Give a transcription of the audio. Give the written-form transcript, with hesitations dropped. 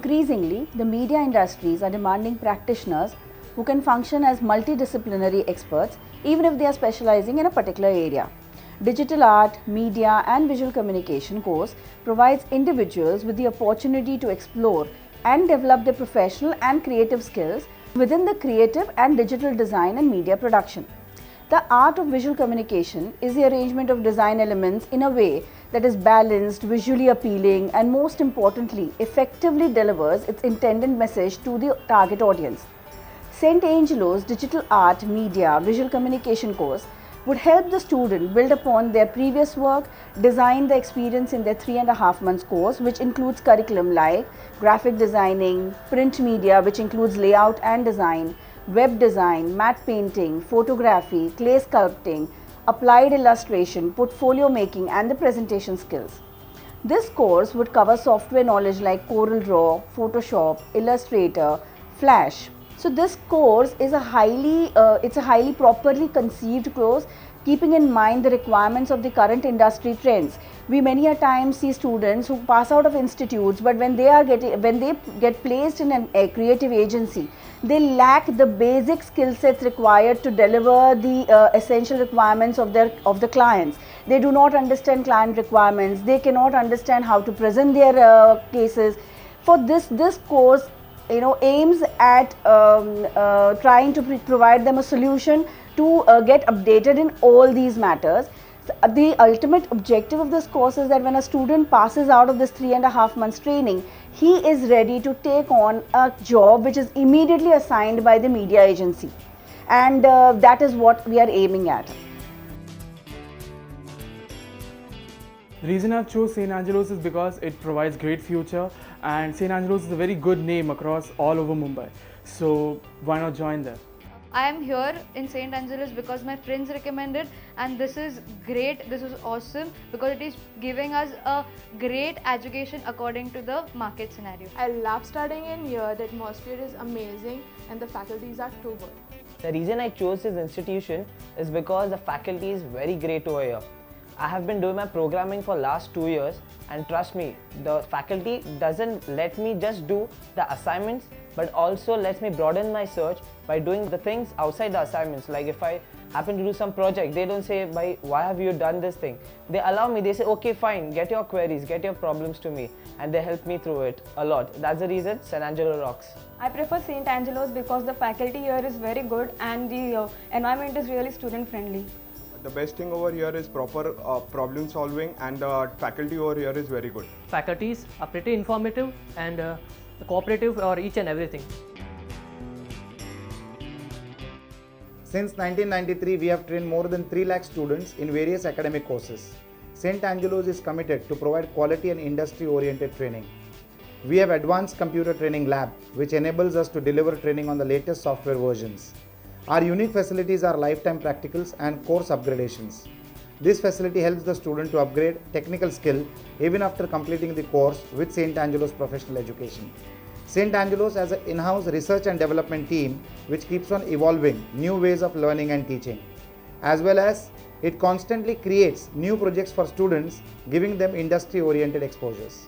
Increasingly, the media industries are demanding practitioners who can function as multidisciplinary experts even if they are specializing in a particular area. Digital art, media and visual communication course provides individuals with the opportunity to explore and develop their professional and creative skills within the creative and digital design and media production. The art of visual communication is the arrangement of design elements in a way that is balanced, visually appealing and most importantly, effectively delivers its intended message to the target audience. St. Angelo's Digital Art, Media, Visual Communication course would help the student build upon their previous work, design the experience in their 3.5 months course, which includes curriculum like graphic designing, print media, which includes layout and design, web design, matte painting, photography, clay sculpting, applied illustration, portfolio making and the presentation skills. This course would cover software knowledge like CorelDRAW, Photoshop, Illustrator, Flash. So this course is a highly properly conceived course, keeping in mind the requirements of the current industry trends. We many a time see students who pass out of institutes, but when they get placed in a creative agency, they lack the basic skill sets required to deliver the essential requirements of the clients. They do not understand client requirements. They cannot understand how to present their cases. For this course, aims at trying to provide them a solution to get updated in all these matters. The ultimate objective of this course is that when a student passes out of this 3.5 months training, he is ready to take on a job which is immediately assigned by the media agency, and that is what we are aiming at. The reason I chose St. Angelo's is because it provides great future, and St. Angelo's is a very good name across all over Mumbai. So why not join there? I am here in St. Angelo's because my friends recommended, and this is great, this is awesome because it is giving us a great education according to the market scenario. I love studying in here, the atmosphere is amazing and the faculties are too good. The reason I chose this institution is because the faculty is very great over here. I have been doing my programming for last 2 years, and trust me, the faculty doesn't let me just do the assignments but also lets me broaden my search by doing the things outside the assignments. Like if I happen to do some project, they don't say, why have you done this thing? They allow me, they say, okay fine, get your queries, get your problems to me, and they help me through it a lot. That's the reason St. Angelo rocks. I prefer St. Angelo's because the faculty here is very good and the environment is really student friendly. The best thing over here is proper problem solving, and the faculty over here is very good. Faculties are pretty informative and cooperative for each and everything. Since 1993, we have trained more than 3 lakh students in various academic courses. St. Angelo's is committed to provide quality and industry-oriented training. We have advanced computer training lab, which enables us to deliver training on the latest software versions. Our unique facilities are lifetime practicals and course upgradations. This facility helps the student to upgrade technical skill even after completing the course with St. Angelo's Professional Education. St. Angelo's has an in-house research and development team which keeps on evolving new ways of learning and teaching. As well as it constantly creates new projects for students, giving them industry-oriented exposures.